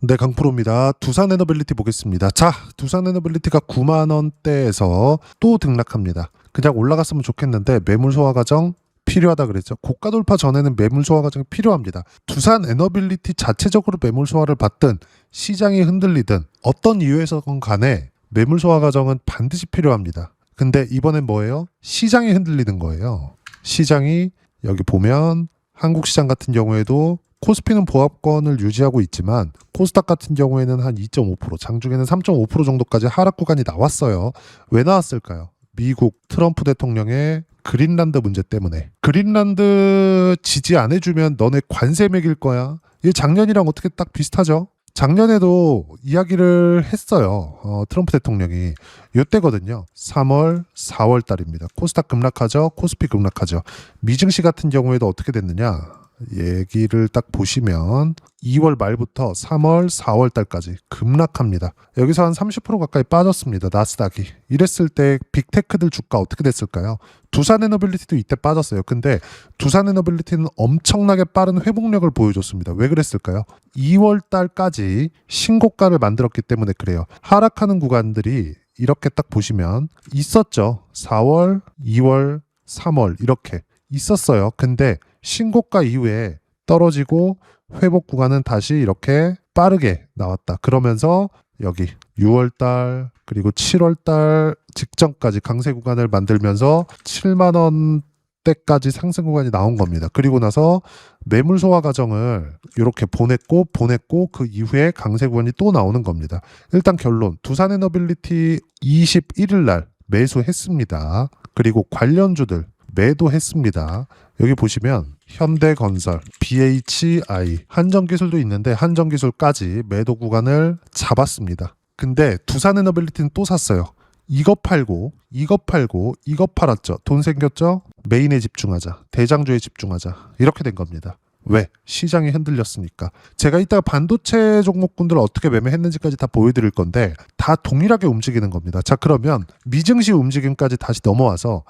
네, 강프로입니다. 두산에너빌리티 보겠습니다. 자, 두산에너빌리티가 9만 원대에서 또 등락합니다. 그냥 올라갔으면 좋겠는데 매물 소화 과정 필요하다 그랬죠. 고가 돌파 전에는 매물 소화 과정이 필요합니다. 두산에너빌리티 자체적으로 매물 소화를 받든 시장이 흔들리든 어떤 이유에서건 간에 매물 소화 과정은 반드시 필요합니다. 근데 이번엔 뭐예요? 시장이 흔들리는 거예요. 시장이 여기 보면 한국 시장 같은 경우에도 코스피는 보합권을 유지하고 있지만 코스닥 같은 경우에는 한 2.5%, 장중에는 3.5% 정도까지 하락 구간이 나왔어요. 왜 나왔을까요? 미국 트럼프 대통령의 그린란드 문제 때문에. 그린란드 지지 안 해주면 너네 관세 매길 거야. 이게 작년이랑 어떻게 딱 비슷하죠? 작년에도 이야기를 했어요. 트럼프 대통령이. 이때거든요. 3월, 4월 달입니다. 코스닥 급락하죠. 코스피 급락하죠. 미증시 같은 경우에도 어떻게 됐느냐. 얘기를 딱 보시면 2월 말부터 3월, 4월 달까지 급락합니다. 여기서 한 30% 가까이 빠졌습니다. 나스닥이. 이랬을 때 빅테크들 주가 어떻게 됐을까요? 두산에너빌리티도 이때 빠졌어요. 근데 두산에너빌리티는 엄청나게 빠른 회복력을 보여줬습니다. 왜 그랬을까요? 2월 달까지 신고가를 만들었기 때문에 그래요. 하락하는 구간들이 이렇게 딱 보시면 있었죠. 4월, 2월, 3월 이렇게 있었어요. 근데 신고가 이후에 떨어지고 회복 구간은 다시 이렇게 빠르게 나왔다. 그러면서 여기 6월달 그리고 7월달 직전까지 강세 구간을 만들면서 7만 원대까지 상승 구간이 나온 겁니다. 그리고 나서 매물 소화 과정을 이렇게 보냈고 그 이후에 강세 구간이 또 나오는 겁니다. 일단 결론, 두산에너빌리티 21일 날 매수했습니다. 그리고 관련주들 매도했습니다. 여기 보시면 현대건설, BHI, 한정기술도 있는데 한정기술까지 매도 구간을 잡았습니다. 근데 두산에너빌리티는 또 샀어요. 이거 팔고 이거 팔았죠. 돈 생겼죠? 메인에 집중하자. 대장주에 집중하자. 이렇게 된 겁니다. 왜? 시장이 흔들렸으니까. 제가 이따가 반도체 종목군들 어떻게 매매했는지까지 다 보여드릴 건데 다 동일하게 움직이는 겁니다. 자, 그러면 미증시 움직임까지 다시 넘어와서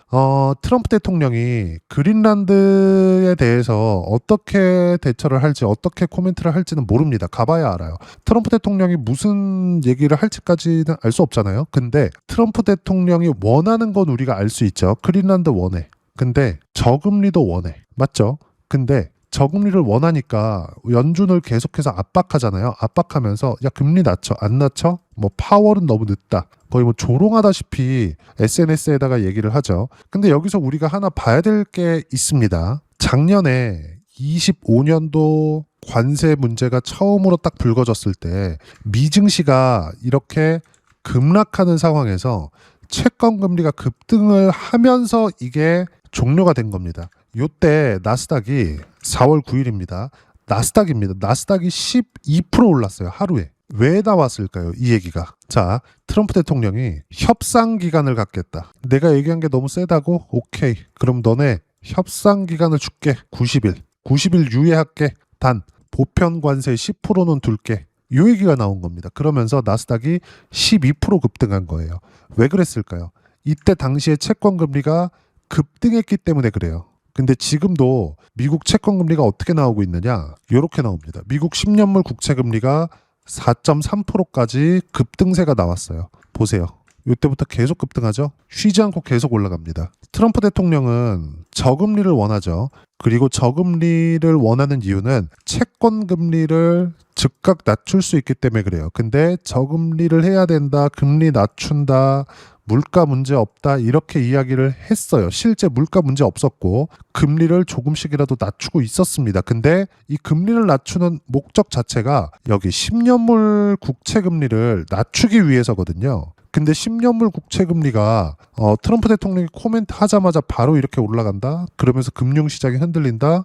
트럼프 대통령이 그린란드에 대해서 어떻게 대처를 할지 어떻게 코멘트를 할지는 모릅니다. 가봐야 알아요. 트럼프 대통령이 무슨 얘기를 할지까지는 알 수 없잖아요. 근데 트럼프 대통령이 원하는 건 우리가 알 수 있죠. 그린란드 원해. 근데 저금리도 원해. 맞죠? 근데 저금리를 원하니까 연준을 계속해서 압박하잖아요. 압박하면서 야 금리 낮춰 안 낮춰? 뭐 파월은 너무 늦다. 거의 뭐 조롱하다시피 SNS에다가 얘기를 하죠. 근데 여기서 우리가 하나 봐야 될 게 있습니다. 작년에 25년도 관세 문제가 처음으로 딱 불거졌을 때 미증시가 이렇게 급락하는 상황에서 채권 금리가 급등을 하면서 이게 종료가 된 겁니다. 요때 나스닥이 4월 9일입니다. 나스닥입니다. 나스닥이 12% 올랐어요. 하루에. 왜 나왔을까요? 이 얘기가. 자, 트럼프 대통령이 협상 기간을 갖겠다. 내가 얘기한 게 너무 세다고? 오케이. 그럼 너네 협상 기간을 줄게. 90일. 90일 유예할게. 단 보편 관세 10%는 둘게. 이 얘기가 나온 겁니다. 그러면서 나스닥이 12% 급등한 거예요. 왜 그랬을까요? 이때 당시에 채권 금리가 급등했기 때문에 그래요. 근데 지금도 미국 채권 금리가 어떻게 나오고 있느냐? 이렇게 나옵니다. 미국 10년물 국채 금리가 4.3%까지 급등세가 나왔어요. 보세요. 이때부터 계속 급등하죠? 쉬지 않고 계속 올라갑니다. 트럼프 대통령은 저금리를 원하죠. 그리고 저금리를 원하는 이유는 채권 금리를 즉각 낮출 수 있기 때문에 그래요. 근데 저금리를 해야 된다, 금리 낮춘다, 물가 문제 없다 이렇게 이야기를 했어요. 실제 물가 문제 없었고 금리를 조금씩이라도 낮추고 있었습니다. 근데 이 금리를 낮추는 목적 자체가 여기 10년물 국채 금리를 낮추기 위해서거든요. 근데 10년물 국채 금리가 트럼프 대통령이 코멘트 하자마자 바로 이렇게 올라간다? 그러면서 금융시장이 흔들린다?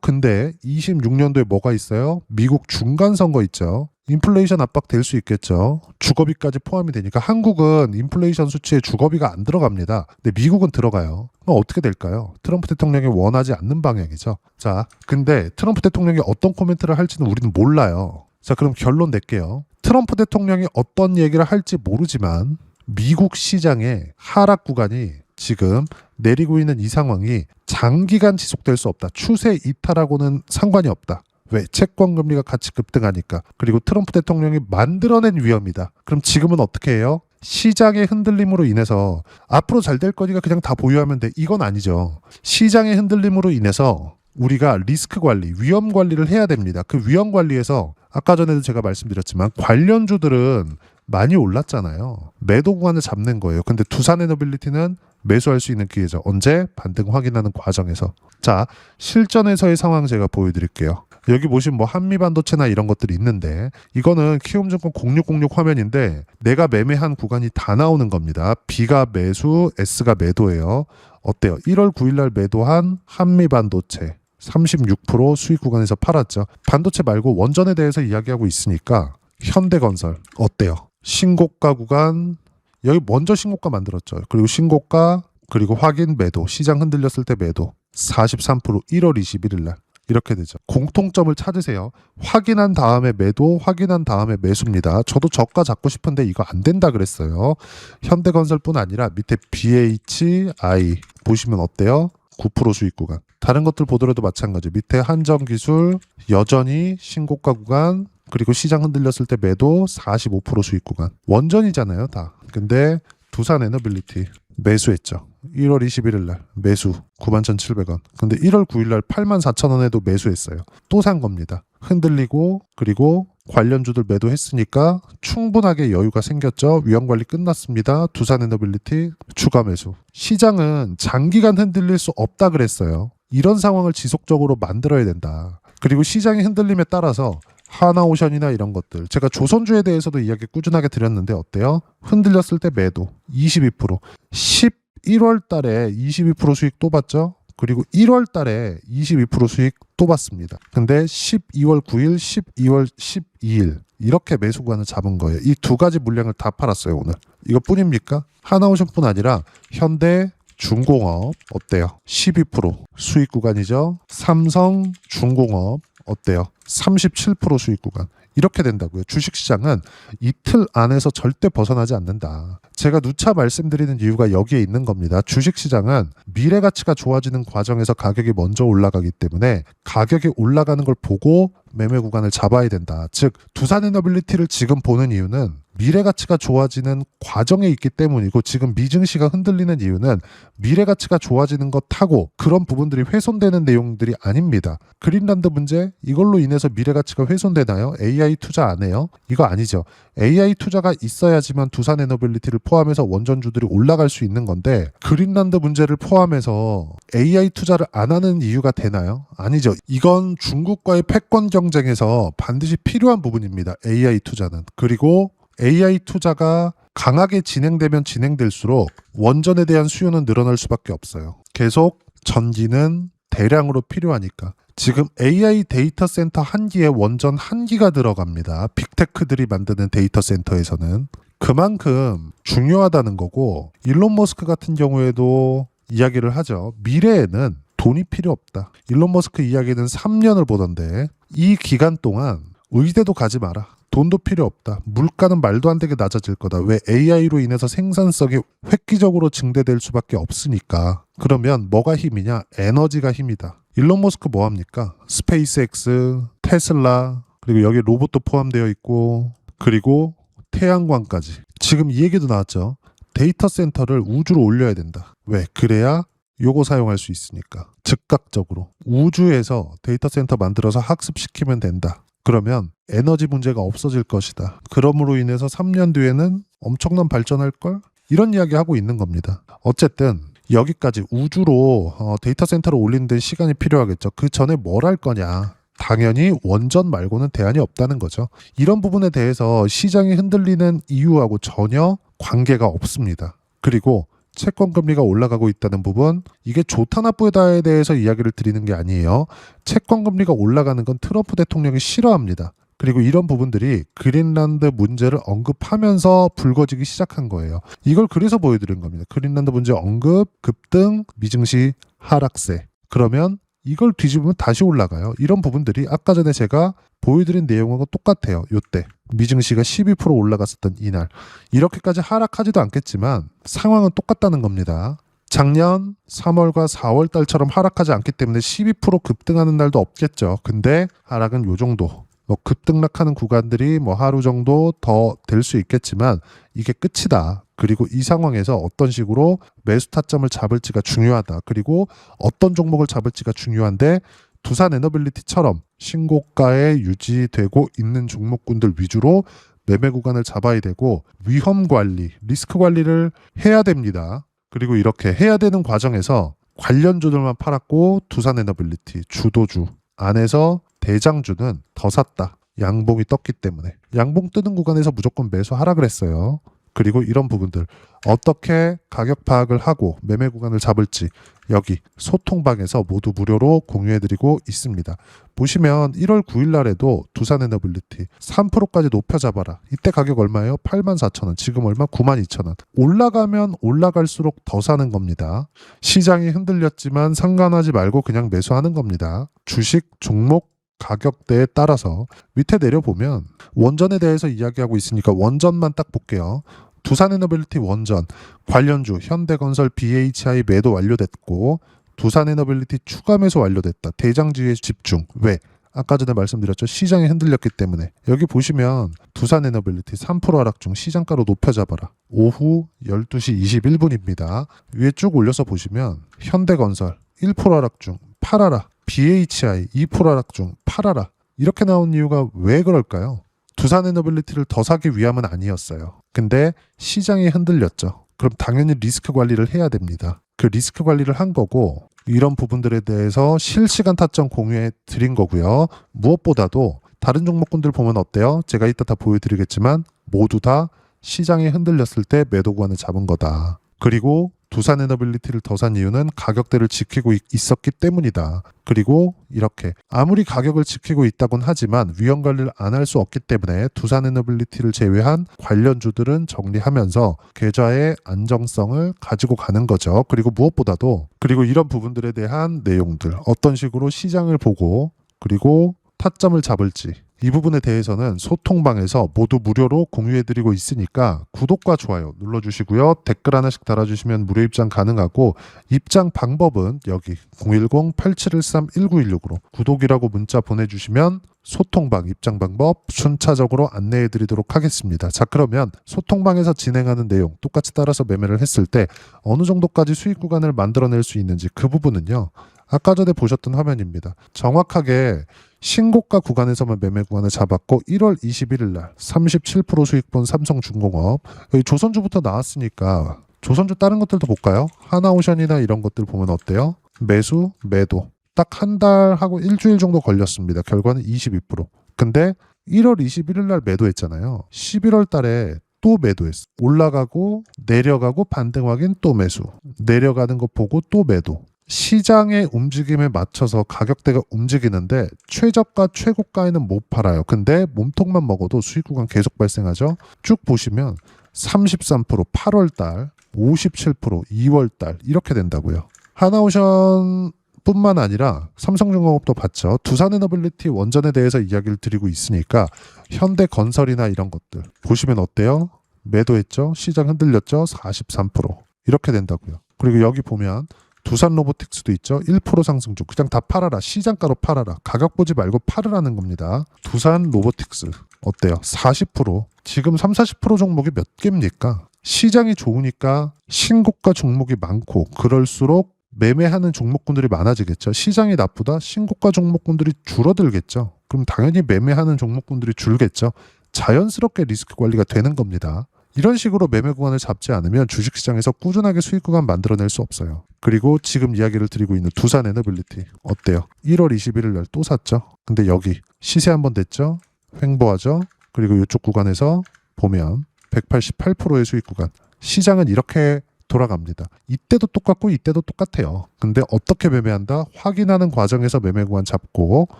근데 26년도에 뭐가 있어요? 미국 중간선거 있죠. 인플레이션 압박 될 수 있겠죠. 주거비까지 포함이 되니까 한국은 인플레이션 수치에 주거비가 안 들어갑니다. 근데 미국은 들어가요. 그럼 어떻게 될까요? 트럼프 대통령이 원하지 않는 방향이죠. 자, 근데 트럼프 대통령이 어떤 코멘트를 할지는 우리는 몰라요. 자, 그럼 결론 낼게요. 트럼프 대통령이 어떤 얘기를 할지 모르지만 미국 시장의 하락 구간이 지금 내리고 있는 이 상황이 장기간 지속될 수 없다. 추세 이탈하고는 상관이 없다. 왜? 채권 금리가 같이 급등하니까. 그리고 트럼프 대통령이 만들어낸 위험이다. 그럼 지금은 어떻게 해요? 시장의 흔들림으로 인해서 앞으로 잘 될 거니까 그냥 다 보유하면 돼. 이건 아니죠. 시장의 흔들림으로 인해서 우리가 리스크 관리, 위험 관리를 해야 됩니다. 그 위험 관리에서 아까 전에도 제가 말씀드렸지만 관련주들은 많이 올랐잖아요. 매도 구간을 잡는 거예요. 근데 두산에너빌리티는 매수할 수 있는 기회죠. 언제? 반등 확인하는 과정에서. 자, 실전에서의 상황 제가 보여드릴게요. 여기 보시면 뭐 한미반도체나 이런 것들이 있는데 이거는 키움증권 0606 화면인데 내가 매매한 구간이 다 나오는 겁니다. B가 매수, S가 매도예요. 어때요? 1월 9일 날 매도한 한미반도체 36% 수익 구간에서 팔았죠. 반도체 말고 원전에 대해서 이야기하고 있으니까 현대건설 어때요? 신고가 구간 여기 먼저 신고가 만들었죠. 그리고 신고가 그리고 확인 매도 시장 흔들렸을 때 매도 43% 1월 21일 날 이렇게 되죠. 공통점을 찾으세요. 확인한 다음에 매도, 확인한 다음에 매수입니다. 저도 저가 잡고 싶은데 이거 안 된다 그랬어요. 현대건설뿐 아니라 밑에 BHI 보시면 어때요? 9% 수익 구간. 다른 것들 보더라도 마찬가지. 밑에 한정기술 여전히 신고가 구간 그리고 시장 흔들렸을 때 매도 45% 수익 구간. 원전이잖아요 다. 근데 두산에너빌리티 매수했죠. 1월 21일 날 매수 91,700원. 근데 1월 9일 날 84,000원에도 매수했어요. 또 산 겁니다. 흔들리고 그리고 관련주들 매도했으니까 충분하게 여유가 생겼죠. 위험관리 끝났습니다. 두산에너빌리티 추가 매수. 시장은 장기간 흔들릴 수 없다 그랬어요. 이런 상황을 지속적으로 만들어야 된다. 그리고 시장의 흔들림에 따라서 하나오션이나 이런 것들 제가 조선주에 대해서도 이야기 꾸준하게 드렸는데 어때요? 흔들렸을 때 매도 22% 11월 달에 22% 수익 또 봤죠? 그리고 1월 달에 22% 수익 또 봤습니다. 근데 12월 9일, 12월 12일 이렇게 매수 구간을 잡은 거예요. 이 두 가지 물량을 다 팔았어요 오늘. 이것뿐입니까? 하나오션뿐 아니라 현대 중공업 어때요? 12% 수익 구간이죠. 삼성중공업 어때요? 37% 수익 구간. 이렇게 된다고요. 주식시장은 이틀 안에서 절대 벗어나지 않는다. 제가 누차 말씀드리는 이유가 여기에 있는 겁니다. 주식시장은 미래 가치가 좋아지는 과정에서 가격이 먼저 올라가기 때문에 가격이 올라가는 걸 보고 매매 구간을 잡아야 된다. 즉 두산에너빌리티를 지금 보는 이유는 미래 가치가 좋아지는 과정에 있기 때문이고 지금 미증시가 흔들리는 이유는 미래 가치가 좋아지는 것 타고 그런 부분들이 훼손되는 내용들이 아닙니다. 그린란드 문제 이걸로 인해서 미래 가치가 훼손되나요? AI 투자 안 해요? 이거 아니죠. AI 투자가 있어야지만 두산에너빌리티를 포함해서 원전주들이 올라갈 수 있는 건데 그린란드 문제를 포함해서 AI 투자를 안 하는 이유가 되나요? 아니죠. 이건 중국과의 패권 경쟁에서 반드시 필요한 부분입니다. AI 투자는. 그리고 AI 투자가 강하게 진행되면 진행될수록 원전에 대한 수요는 늘어날 수밖에 없어요. 계속 전기는 대량으로 필요하니까. 지금 AI 데이터 센터 한 기에 원전 한 기가 들어갑니다. 빅테크들이 만드는 데이터 센터에서는. 그만큼 중요하다는 거고 일론 머스크 같은 경우에도 이야기를 하죠. 미래에는 돈이 필요 없다. 일론 머스크 이야기는 3년을 보던데 이 기간 동안 의대도 가지 마라. 돈도 필요 없다. 물가는 말도 안 되게 낮아질 거다. 왜? AI로 인해서 생산성이 획기적으로 증대될 수밖에 없으니까. 그러면 뭐가 힘이냐? 에너지가 힘이다. 일론 머스크 뭐 합니까? 스페이스X, 테슬라, 그리고 여기 로봇도 포함되어 있고 그리고 태양광까지. 지금 이 얘기도 나왔죠. 데이터 센터를 우주로 올려야 된다. 왜? 그래야 요거 사용할 수 있으니까. 즉각적으로. 우주에서 데이터 센터 만들어서 학습시키면 된다. 그러면 에너지 문제가 없어질 것이다. 그러므로 인해서 3년 뒤에는 엄청난 발전할걸? 이런 이야기 하고 있는 겁니다. 어쨌든 여기까지 우주로 데이터 센터를 올리는 데 시간이 필요하겠죠. 그 전에 뭘 할 거냐? 당연히 원전 말고는 대안이 없다는 거죠. 이런 부분에 대해서 시장이 흔들리는 이유하고 전혀 관계가 없습니다. 그리고 채권금리가 올라가고 있다는 부분 이게 좋다 나쁘다에 대해서 이야기를 드리는 게 아니에요. 채권금리가 올라가는 건 트럼프 대통령이 싫어합니다. 그리고 이런 부분들이 그린란드 문제를 언급하면서 불거지기 시작한 거예요. 이걸 그래서 보여드린 겁니다. 그린란드 문제 언급, 급등, 미증시 하락세. 그러면 이걸 뒤집으면 다시 올라가요. 이런 부분들이 아까 전에 제가 보여드린 내용하고 똑같아요. 요때 미증시가 12% 올라갔었던 이날. 이렇게까지 하락하지도 않겠지만 상황은 똑같다는 겁니다. 작년 3월과 4월 달처럼 하락하지 않기 때문에 12% 급등하는 날도 없겠죠. 근데 하락은 요 정도. 뭐 급등락하는 구간들이 뭐 하루 정도 더 될 수 있겠지만 이게 끝이다. 그리고 이 상황에서 어떤 식으로 매수 타점을 잡을지가 중요하다. 그리고 어떤 종목을 잡을지가 중요한데 두산에너빌리티처럼 신고가에 유지되고 있는 종목군들 위주로 매매 구간을 잡아야 되고 위험 관리, 리스크 관리를 해야 됩니다. 그리고 이렇게 해야 되는 과정에서 관련주들만 팔았고 두산에너빌리티 주도주 안에서 대장주는 더 샀다. 양봉이 떴기 때문에. 양봉 뜨는 구간에서 무조건 매수하라 그랬어요. 그리고 이런 부분들 어떻게 가격 파악을 하고 매매 구간을 잡을지 여기 소통방에서 모두 무료로 공유해드리고 있습니다. 보시면 1월 9일 날에도 두산에너빌리티 3%까지 높여 잡아라. 이때 가격 얼마예요? 84,000원. 지금 얼마? 92,000원. 올라가면 올라갈수록 더 사는 겁니다. 시장이 흔들렸지만 상관하지 말고 그냥 매수하는 겁니다. 주식 종목 가격대에 따라서 밑에 내려보면 원전에 대해서 이야기하고 있으니까 원전만 딱 볼게요. 두산에너빌리티 원전 관련주 현대건설 BHI 매도 완료됐고 두산에너빌리티 추가 매수 완료됐다. 대장주에 집중. 왜? 아까 전에 말씀드렸죠. 시장이 흔들렸기 때문에. 여기 보시면 두산에너빌리티 3% 하락 중 시장가로 높여잡아라. 오후 12시 21분입니다. 위에 쭉 올려서 보시면 현대건설 1% 하락 중 팔아라. BHI 2% 하락 중 팔아라. 이렇게 나온 이유가 왜 그럴까요? 두산에너빌리티를 더 사기 위함은 아니었어요. 근데 시장이 흔들렸죠. 그럼 당연히 리스크 관리를 해야 됩니다. 그 리스크 관리를 한 거고 이런 부분들에 대해서 실시간 타점 공유해 드린 거고요. 무엇보다도 다른 종목군들 보면 어때요? 제가 이따 다 보여드리겠지만 모두 다 시장이 흔들렸을 때 매도 구간을 잡은 거다. 그리고 두산에너빌리티를 더 산 이유는 가격대를 지키고 있었기 때문이다. 그리고 이렇게 아무리 가격을 지키고 있다곤 하지만 위험 관리를 안 할 수 없기 때문에 두산에너빌리티를 제외한 관련주들은 정리하면서 계좌의 안정성을 가지고 가는 거죠. 그리고 무엇보다도 그리고 이런 부분들에 대한 내용들 어떤 식으로 시장을 보고 그리고 타점을 잡을지 이 부분에 대해서는 소통방에서 모두 무료로 공유해드리고 있으니까 구독과 좋아요 눌러주시고요. 댓글 하나씩 달아주시면 무료 입장 가능하고 입장 방법은 여기 010-8713-1916으로 구독이라고 문자 보내주시면 소통방 입장 방법 순차적으로 안내해드리도록 하겠습니다. 자, 그러면 소통방에서 진행하는 내용 똑같이 따라서 매매를 했을 때 어느 정도까지 수익 구간을 만들어낼 수 있는지 그 부분은요. 아까 전에 보셨던 화면입니다. 정확하게 신고가 구간에서만 매매 구간을 잡았고 1월 21일 날 37% 수익 본 삼성중공업 여기 조선주부터 나왔으니까 조선주 다른 것들도 볼까요? 하나오션이나 이런 것들 보면 어때요? 매수, 매도 딱 한 달하고 일주일 정도 걸렸습니다. 결과는 22%. 근데 1월 21일 날 매도했잖아요. 11월 달에 또 매도했어. 올라가고 내려가고 반등 확인 또 매수. 내려가는 거 보고 또 매도. 시장의 움직임에 맞춰서 가격대가 움직이는데 최저가 최고가에는 못 팔아요. 근데 몸통만 먹어도 수익 구간 계속 발생하죠. 쭉 보시면 33% 8월달 57% 2월달 이렇게 된다고요. 하나오션 뿐만 아니라 삼성중공업도 봤죠. 두산에너빌리티 원전에 대해서 이야기를 드리고 있으니까 현대건설이나 이런 것들 보시면 어때요? 매도했죠. 시장 흔들렸죠. 43% 이렇게 된다고요. 그리고 여기 보면 두산로보틱스도 있죠. 1% 상승 중. 그냥 다 팔아라. 시장가로 팔아라. 가격 보지 말고 팔으라는 겁니다. 두산로보틱스 어때요? 40%. 지금 30-40% 종목이 몇 개입니까? 시장이 좋으니까 신고가 종목이 많고 그럴수록 매매하는 종목군들이 많아지겠죠. 시장이 나쁘다? 신고가 종목군들이 줄어들겠죠. 그럼 당연히 매매하는 종목군들이 줄겠죠. 자연스럽게 리스크 관리가 되는 겁니다. 이런 식으로 매매 구간을 잡지 않으면 주식시장에서 꾸준하게 수익 구간 만들어낼 수 없어요. 그리고 지금 이야기를 드리고 있는 두산에너빌리티 어때요? 1월 21일 날 또 샀죠. 근데 여기 시세 한번 됐죠. 횡보하죠. 그리고 이쪽 구간에서 보면 188%의 수익 구간. 시장은 이렇게 돌아갑니다. 이때도 똑같고 이때도 똑같아요. 근데 어떻게 매매한다? 확인하는 과정에서 매매 구간 잡고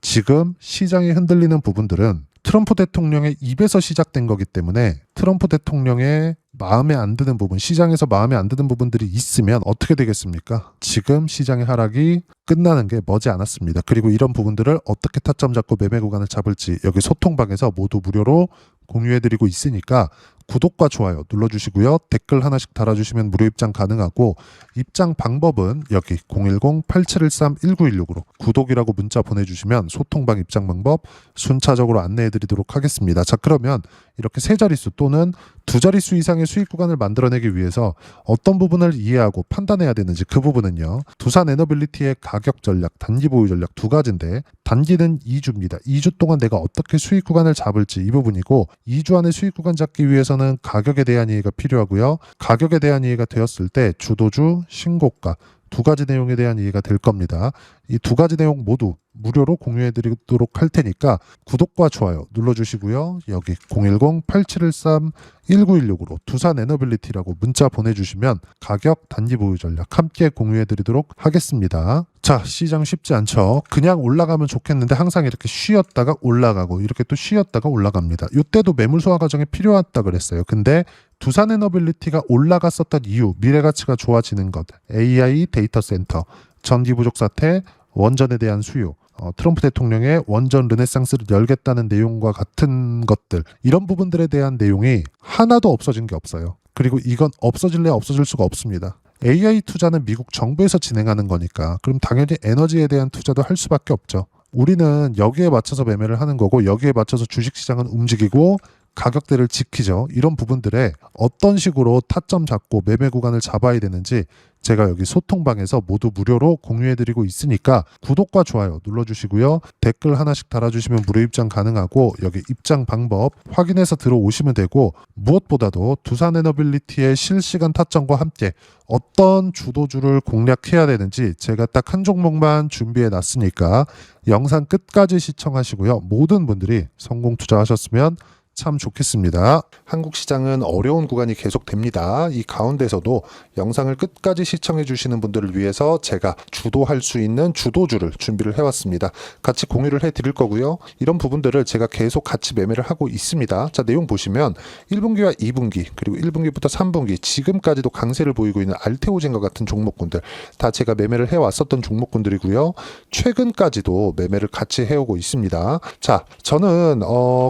지금 시장이 흔들리는 부분들은 트럼프 대통령의 입에서 시작된 거기 때문에 트럼프 대통령의 마음에 안 드는 부분, 시장에서 마음에 안 드는 부분들이 있으면 어떻게 되겠습니까? 지금 시장의 하락이 끝나는 게 머지 않았습니다. 그리고 이런 부분들을 어떻게 타점 잡고 매매 구간을 잡을지 여기 소통방에서 모두 무료로 공유해드리고 있으니까 구독과 좋아요 눌러주시고요. 댓글 하나씩 달아주시면 무료 입장 가능하고 입장 방법은 여기 010-8713-1916으로 구독이라고 문자 보내주시면 소통방 입장 방법 순차적으로 안내해드리도록 하겠습니다. 자, 그러면 이렇게 세 자릿수 또는 두 자릿수 이상의 수익 구간을 만들어내기 위해서 어떤 부분을 이해하고 판단해야 되는지 그 부분은요. 두산 에너빌리티의 가격 전략, 단기 보유 전략 두 가지인데 단기는 2주입니다. 2주 동안 내가 어떻게 수익 구간을 잡을지 이 부분이고 2주 안에 수익 구간 잡기 위해서는 가격에 대한 이해가 필요하고요. 가격에 대한 이해가 되었을 때 주도주, 신고가 두 가지 내용에 대한 이해가 될 겁니다. 이 두 가지 내용 모두 무료로 공유해드리도록 할 테니까 구독과 좋아요 눌러주시고요. 여기 010-8713-1916으로 두산 에너빌리티라고 문자 보내주시면 가격 단기 보유 전략 함께 공유해드리도록 하겠습니다. 자, 시장 쉽지 않죠. 그냥 올라가면 좋겠는데 항상 이렇게 쉬었다가 올라가고 이렇게 또 쉬었다가 올라갑니다. 이때도 매물 소화 과정이 필요하다 그랬어요. 근데 두산 에너빌리티가 올라갔었던 이유, 미래가치가 좋아지는 것, AI 데이터 센터, 전기 부족 사태, 원전에 대한 수요, 트럼프 대통령의 원전 르네상스를 열겠다는 내용과 같은 것들, 이런 부분들에 대한 내용이 하나도 없어진 게 없어요. 그리고 이건 없어질래 없어질 수가 없습니다. AI 투자는 미국 정부에서 진행하는 거니까 그럼 당연히 에너지에 대한 투자도 할 수밖에 없죠. 우리는 여기에 맞춰서 매매를 하는 거고 여기에 맞춰서 주식시장은 움직이고 가격대를 지키죠. 이런 부분들에 어떤 식으로 타점 잡고 매매 구간을 잡아야 되는지 제가 여기 소통방에서 모두 무료로 공유해드리고 있으니까 구독과 좋아요 눌러주시고요. 댓글 하나씩 달아주시면 무료 입장 가능하고 여기 입장 방법 확인해서 들어오시면 되고 무엇보다도 두산 에너빌리티의 실시간 타점과 함께 어떤 주도주를 공략해야 되는지 제가 딱 한 종목만 준비해 놨으니까 영상 끝까지 시청하시고요. 모든 분들이 성공 투자하셨으면 참 좋겠습니다. 한국 시장은 어려운 구간이 계속됩니다. 이 가운데서도 영상을 끝까지 시청해 주시는 분들을 위해서 제가 주도할 수 있는 주도주를 준비를 해왔습니다. 같이 공유를 해드릴 거고요. 이런 부분들을 제가 계속 같이 매매를 하고 있습니다. 자, 내용 보시면 1분기와 2분기 그리고 1분기부터 3분기 지금까지도 강세를 보이고 있는 알테오젠과 같은 종목군들 다 제가 매매를 해왔었던 종목군들이고요. 최근까지도 매매를 같이 해오고 있습니다. 자, 저는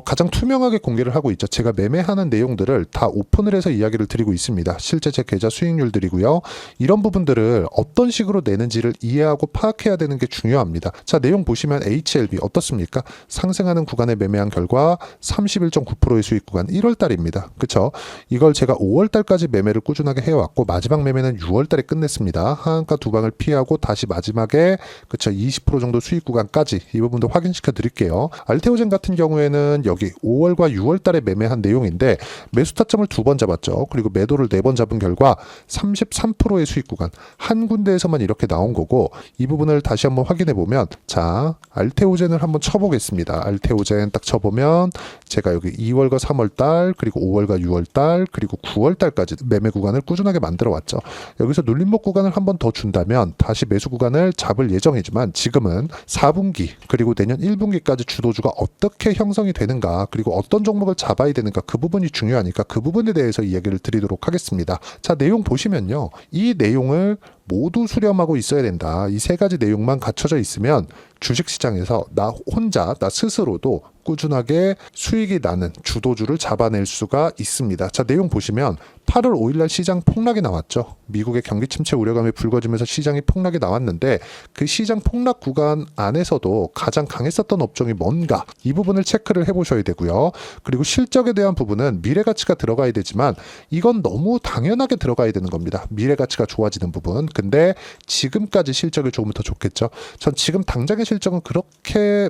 가장 투명하게 공개를 하고 있죠. 제가 매매하는 내용들을 다 오픈을 해서 이야기를 드리고 있습니다. 실제 제 계좌 수익률들이고요. 이런 부분들을 어떤 식으로 내는지를 이해하고 파악해야 되는 게 중요합니다. 자, 내용 보시면 HLB 어떻습니까? 상승하는 구간에 매매한 결과 31.9%의 수익 구간 1월 달입니다. 그쵸? 이걸 제가 5월 달까지 매매를 꾸준하게 해왔고 마지막 매매는 6월 달에 끝냈습니다. 하한가 두 방을 피하고 다시 마지막에 그쵸 20% 정도 수익 구간까지 이 부분도 확인시켜 드릴게요. 알테오젠 같은 경우에는 여기 5월과 6월 달에 매매한 내용인데 매수 타점을 2번 잡았죠. 그리고 매도를 4번 잡은 결과 33%의 수익 구간 한 군데에서만 이렇게 나온 거고 이 부분을 다시 한번 확인해 보면 자 알테오젠을 한번 쳐보겠습니다. 알테오젠 딱 쳐보면 제가 여기 2월과 3월 달 그리고 5월과 6월 달 그리고 9월 달까지 매매 구간을 꾸준하게 만들어 왔죠. 여기서 눌림목 구간을 한번 더 준다면 다시 매수 구간을 잡을 예정이지만 지금은 4분기 그리고 내년 1분기까지 주도주가 어떻게 형성이 되는가 그리고 어떤 종목을 잡아야 되는가 그 부분이 중요하니까 그 부분에 대해서 이야기를 드리도록 하겠습니다. 자, 내용 보시면요. 이 내용을 모두 수렴하고 있어야 된다. 이 세 가지 내용만 갖춰져 있으면 주식시장에서 나 혼자 나 스스로도 꾸준하게 수익이 나는 주도주를 잡아낼 수가 있습니다. 자, 내용 보시면 8월 5일날 시장 폭락이 나왔죠. 미국의 경기 침체 우려감이 불거지면서 시장이 폭락이 나왔는데 그 시장 폭락 구간 안에서도 가장 강했었던 업종이 뭔가 이 부분을 체크를 해보셔야 되고요. 그리고 실적에 대한 부분은 미래가치가 들어가야 되지만 이건 너무 당연하게 들어가야 되는 겁니다. 미래가치가 좋아지는 부분. 근데 지금까지 실적이 조금 더 좋겠죠. 전 지금 당장의 실적은 그렇게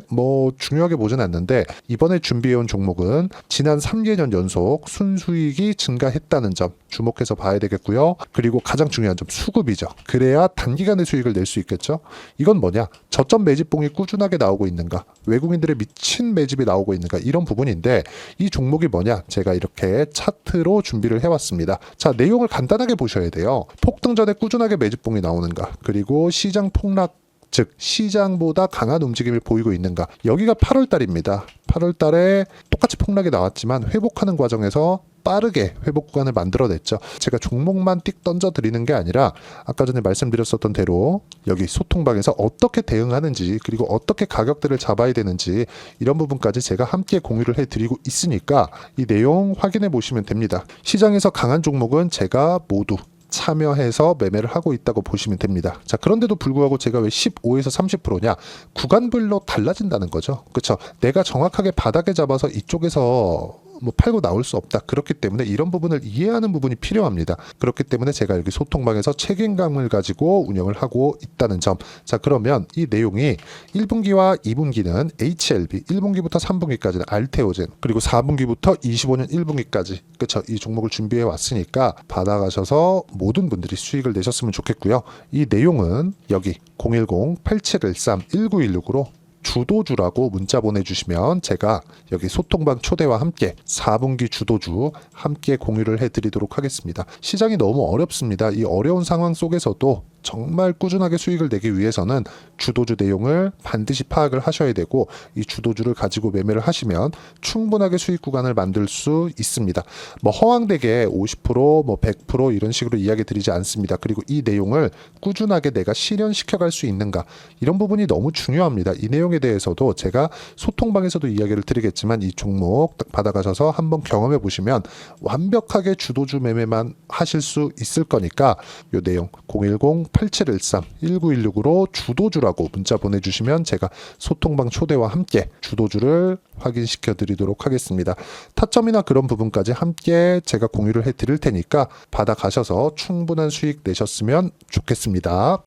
중요하게 보진 않는데 이번에 준비해온 종목은 지난 3개년 연속 순수익이 증가했다는 점 주목해서 봐야 되겠고요. 그리고 가장 중요한 점 수급이죠. 그래야 단기간에 수익을 낼 수 있겠죠. 이건 뭐냐? 저점 매집봉이 꾸준하게 나오고 있는가? 외국인들의 미친 매집이 나오고 있는가? 이런 부분인데 이 종목이 뭐냐? 제가 이렇게 차트로 준비를 해왔습니다. 자, 내용을 간단하게 보셔야 돼요. 폭등 전에 꾸준하게 매집봉이 나오는가? 그리고 시장 폭락 즉 시장보다 강한 움직임을 보이고 있는가. 여기가 8월 달입니다. 8월 달에 똑같이 폭락이 나왔지만 회복하는 과정에서 빠르게 회복 구간을 만들어냈죠. 제가 종목만 띡 던져드리는 게 아니라 아까 전에 말씀드렸었던 대로 여기 소통방에서 어떻게 대응하는지 그리고 어떻게 가격대를 잡아야 되는지 이런 부분까지 제가 함께 공유를 해드리고 있으니까 이 내용 확인해 보시면 됩니다. 시장에서 강한 종목은 제가 모두 참여해서 매매를 하고 있다고 보시면 됩니다. 자, 그런데도 불구하고 제가 왜 15에서 30%냐? 구간별로 달라진다는 거죠. 그렇죠? 내가 정확하게 바닥에 잡아서 이쪽에서 뭐 팔고 나올 수 없다. 그렇기 때문에 이런 부분을 이해하는 부분이 필요합니다. 그렇기 때문에 제가 여기 소통방에서 책임감을 가지고 운영을 하고 있다는 점. 자, 그러면 이 내용이 1분기와 2분기는 HLB, 1분기부터 3분기까지는 알테오젠, 그리고 4분기부터 25년 1분기까지 그렇죠? 이 종목을 준비해 왔으니까 받아가셔서 모든 분들이 수익을 내셨으면 좋겠고요. 이 내용은 여기 010-8713-1916으로 주도주라고 문자 보내주시면 제가 여기 소통방 초대와 함께 4분기 주도주 함께 공유를 해드리도록 하겠습니다. 시장이 너무 어렵습니다. 이 어려운 상황 속에서도 정말 꾸준하게 수익을 내기 위해서는 주도주 내용을 반드시 파악을 하셔야 되고 이 주도주를 가지고 매매를 하시면 충분하게 수익 구간을 만들 수 있습니다. 뭐 허황되게 50%, 100% 이런 식으로 이야기 드리지 않습니다. 그리고 이 내용을 꾸준하게 내가 실현시켜 갈 수 있는가 이런 부분이 너무 중요합니다. 이 내용에 대해서도 제가 소통방에서도 이야기를 드리겠지만 이 종목 딱 받아가셔서 한번 경험해 보시면 완벽하게 주도주 매매만 하실 수 있을 거니까 이 내용 010-8713-1916으로 주도주라고 문자 보내주시면 제가 소통방 초대와 함께 주도주를 확인시켜 드리도록 하겠습니다. 타점이나 그런 부분까지 함께 제가 공유를 해 드릴 테니까 받아가셔서 충분한 수익 내셨으면 좋겠습니다.